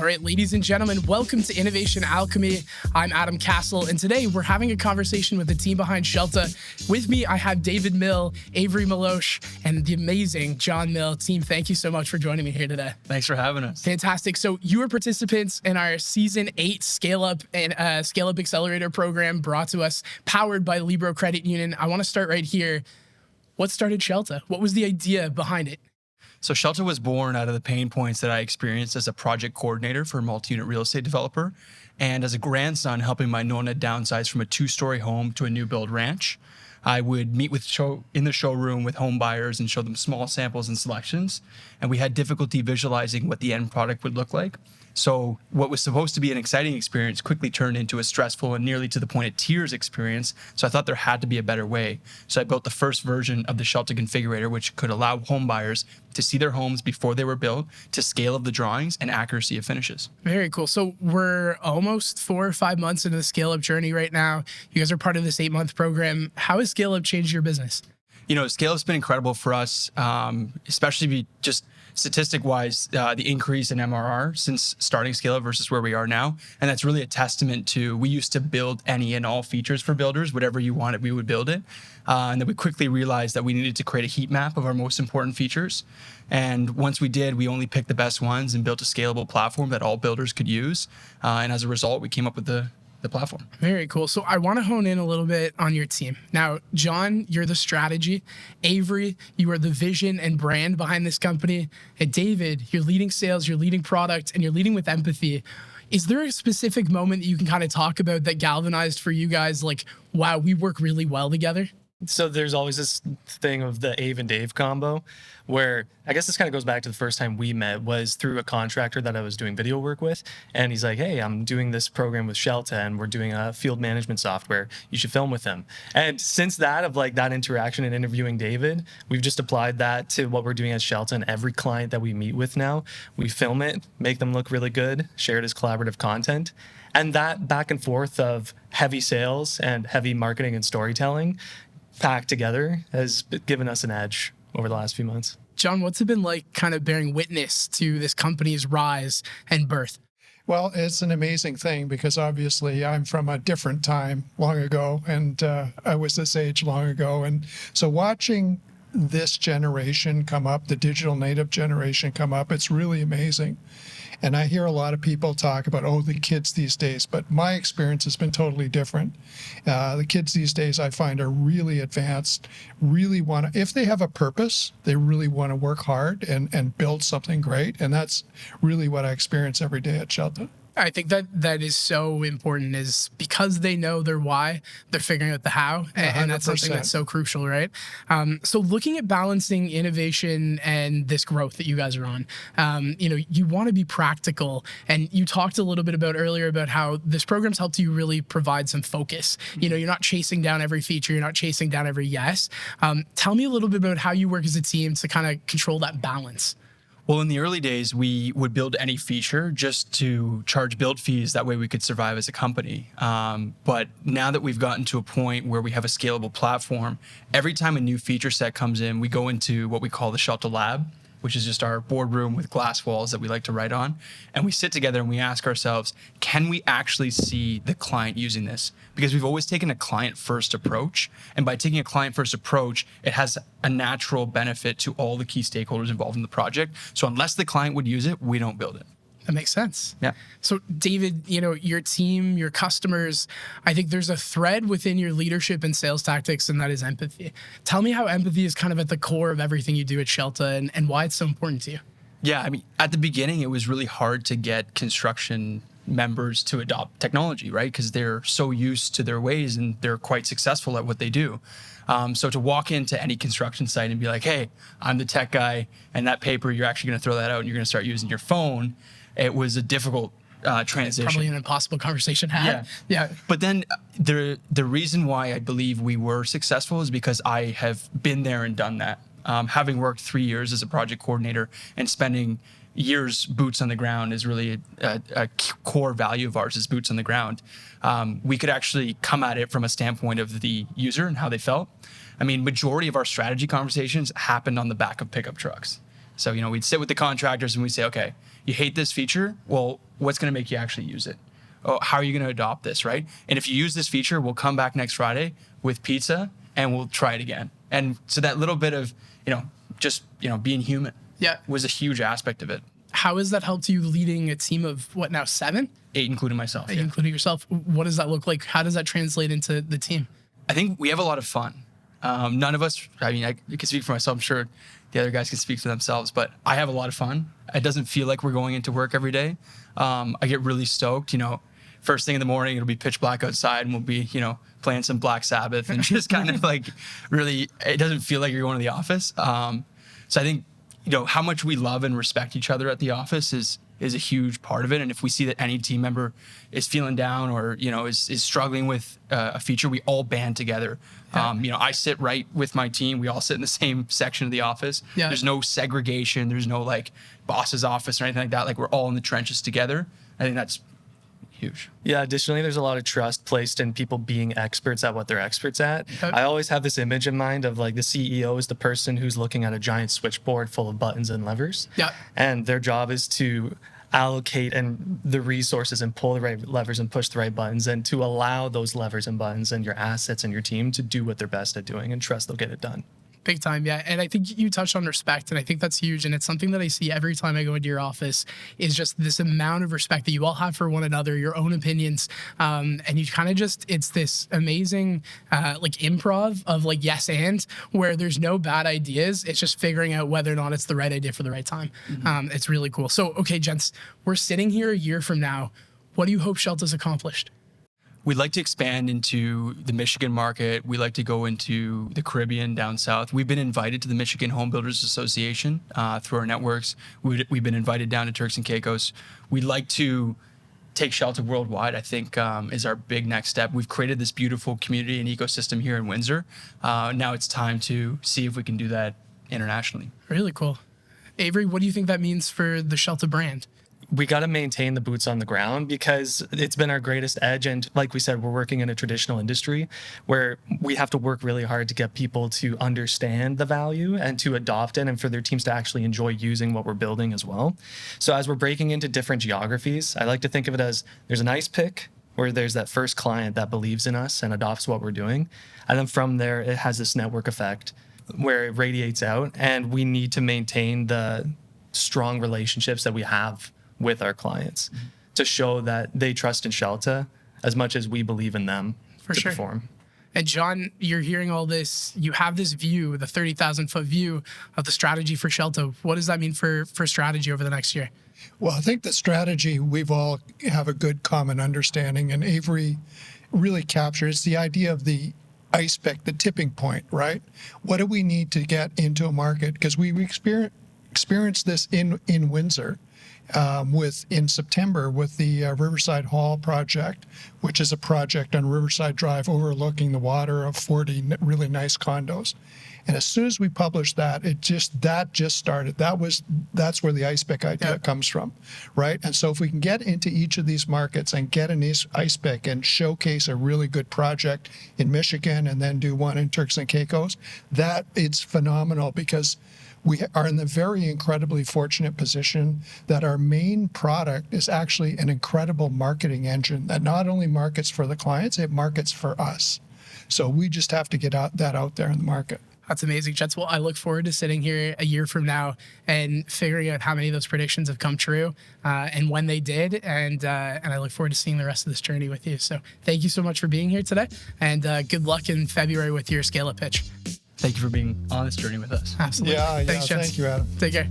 right, ladies and gentlemen, welcome to Innovation Alchemy. I'm Adam Castle, and today we're having a conversation with the team behind Scelta. With me, I have David Mill, Averey Malosh, and the amazing John Mill. Team, thank you so much for joining me here today. Thanks for having us. Fantastic. So you are participants in our Season 8 ScaleUp and ScaleUP Accelerator program brought to us, powered by Libro Credit Union. I want to start right here. What started Scelta? What was the idea behind it? So Scelta was born out of the pain points that I experienced as a project coordinator for a multi-unit real estate developer, and as a grandson helping my Nona downsize from a 2-story home to a new build ranch. I would meet in the showroom with home buyers and show them small samples and selections, and we had difficulty visualizing what the end product would look like. So what was supposed to be an exciting experience quickly turned into a stressful and nearly to the point of tears experience. So I thought there had to be a better way. So I built the first version of the Scelta configurator, which could allow home buyers to see their homes before they were built, to scale of the drawings and accuracy of finishes. Very cool. So we're almost 4 or 5 months into the ScaleUp journey right now. You guys are part of this 8-month program. How has ScaleUp changed your business? You know, ScaleUp's been incredible for us, especially just statistic-wise, the increase in MRR since starting ScaleUp versus where we are now. And that's really a testament to, we used to build any and all features for builders. Whatever you wanted, we would build it. And then we quickly realized that we needed to create a heat map of our most important features. And once we did, we only picked the best ones and built a scalable platform that all builders could use. And as a result, we came up with the platform. Very cool. So I want to hone in a little bit on your team. Now, John, you're the strategy. Averey, you are the vision and brand behind this company. And David, you're leading sales, you're leading product, and you're leading with empathy. Is there a specific moment that you can kind of talk about that galvanized for you guys, like, wow, we work really well together? So there's always this thing of the Ave and Dave combo, where I guess this kind of goes back to the first time we met was through a contractor that I was doing video work with. And he's like, hey, I'm doing this program with Scelta and we're doing a field management software. You should film with them. And since that, of like that interaction and interviewing David, we've just applied that to what we're doing at Scelta, and every client that we meet with now, we film it, make them look really good, share it as collaborative content. And that back and forth of heavy sales and heavy marketing and storytelling packed together has given us an edge over the last few months. John, what's it been like kind of bearing witness to this company's rise and birth? Well, it's an amazing thing because obviously I'm from a different time long ago, and I was this age long ago. And so watching this generation come up, the digital native generation come up, it's really amazing. And I hear a lot of people talk about, oh, the kids these days, but my experience has been totally different. The kids these days I find are really advanced, really want to, if they have a purpose, they really want to work hard and build something great. And that's really what I experience every day at Scelta. I think that is so important, is because they know their why, they're figuring out the how, and that's something that's so crucial, right? So looking at balancing innovation and this growth that you guys are on, you want to be practical, and you talked a little bit about earlier about how this program's helped you really provide some focus. You know, you're not chasing down every feature, you're not chasing down every yes. Tell me a little bit about how you work as a team to kind of control that balance. Well, in the early days, we would build any feature just to charge build fees. That way we could survive as a company. But now that we've gotten to a point where we have a scalable platform, every time a new feature set comes in, we go into what we call the Scelta Lab, which is just our boardroom with glass walls that we like to write on. And we sit together and we ask ourselves, can we actually see the client using this? Because we've always taken a client-first approach. And by taking a client-first approach, it has a natural benefit to all the key stakeholders involved in the project. So unless the client would use it, we don't build it. That makes sense. Yeah. So David, your team, your customers, I think there's a thread within your leadership and sales tactics, and that is empathy. Tell me how empathy is kind of at the core of everything you do at Scelta and why it's so important to you. Yeah, I mean, at the beginning, it was really hard to get construction members to adopt technology, right? Because they're so used to their ways and they're quite successful at what they do. So to walk into any construction site and be like, hey, I'm the tech guy, and that paper, you're actually going to throw that out and you're going to start using your phone. It was a difficult transition. Probably an impossible conversation to have. Yeah. But then the reason why I believe we were successful is because I have been there and done that. Having worked 3 years as a project coordinator and spending years boots on the ground is really a core value of ours, is boots on the ground. We could actually come at it from a standpoint of the user and how they felt. I mean, majority of our strategy conversations happened on the back of pickup trucks. So, we'd sit with the contractors and we'd say, okay, you hate this feature. Well, what's going to make you actually use it? Oh, how are you going to adopt this, right? And if you use this feature, we'll come back next Friday with pizza and we'll try it again. And so that little bit of, just, being human was a huge aspect of it. How has that helped you leading a team of what now, 7? 8, including myself. 8, including yourself. What does that look like? How does that translate into the team? I think we have a lot of fun. None of us, I can speak for myself. I'm sure the other guys can speak for themselves, but I have a lot of fun. It doesn't feel like we're going into work every day. I get really stoked, first thing in the morning, it'll be pitch black outside and we'll be, playing some Black Sabbath and just kind of like really, it doesn't feel like you're going to the office. So I think, how much we love and respect each other at the office is a huge part of it. And if we see that any team member is feeling down or, is struggling with a feature, we all band together. I sit right with my team. We all sit in the same section of the office. Yeah. There's no segregation. There's no like boss's office or anything like that. Like we're all in the trenches together. I think that's huge. Yeah, additionally, there's a lot of trust placed in people being experts at what they're experts at. Okay. I always have this image in mind of like the CEO is the person who's looking at a giant switchboard full of buttons and levers. Yeah. And their job is to allocate and the resources and pull the right levers and push the right buttons and to allow those levers and buttons and your assets and your team to do what they're best at doing and trust they'll get it done. Big time, yeah. And I think you touched on respect, and I think that's huge. And it's something that I see every time I go into your office is just this amount of respect that you all have for one another, your own opinions. And you kind of just, it's this amazing like improv of like yes and, where there's no bad ideas. It's just figuring out whether or not it's the right idea for the right time. Mm-hmm. It's really cool. So, okay, gents, we're sitting here a year from now. What do you hope Scelta's accomplished? We'd like to expand into the Michigan market. We like to go into the Caribbean down south. We've been invited to the Michigan Home Builders Association through our networks. We've been invited down to Turks and Caicos. We'd like to take Scelta worldwide, I think, is our big next step. We've created this beautiful community and ecosystem here in Windsor. Now it's time to see if we can do that internationally. Really cool. Averey, what do you think that means for the Scelta brand? We got to maintain the boots on the ground because it's been our greatest edge. And like we said, we're working in a traditional industry where we have to work really hard to get people to understand the value and to adopt it and for their teams to actually enjoy using what we're building as well. So as we're breaking into different geographies, I like to think of it as there's an ice pick where there's that first client that believes in us and adopts what we're doing. And then from there, it has this network effect where it radiates out. And we need to maintain the strong relationships that we have with our clients to show that they trust in Scelta as much as we believe in them to perform. And John, you're hearing all this, you have this view, the 30,000-foot view of the strategy for Scelta. What does that mean for strategy over the next year? Well, I think the strategy, we've all have a good common understanding, and Averey really captures the idea of the ice pick, the tipping point, right? What do we need to get into a market? Because we experienced this in Windsor. In September with the Riverside Hall project, which is a project on Riverside Drive overlooking the water of 40 really nice condos. And as soon as we published that, that just started. That's where the ice pick idea comes from, right? And so if we can get into each of these markets and get an ice pick and showcase a really good project in Michigan and then do one in Turks and Caicos, that it's phenomenal because we are in the very incredibly fortunate position that our main product is actually an incredible marketing engine that not only markets for the clients, it markets for us. So we just have to get that out there in the market. That's amazing, Jets. Well, I look forward to sitting here a year from now and figuring out how many of those predictions have come true and when they did. And I look forward to seeing the rest of this journey with you. So thank you so much for being here today. And good luck in February with your ScaleUP pitch. Thank you for being on this journey with us. Absolutely. Yeah, Thanks, Jets. Thank you, Adam. Take care.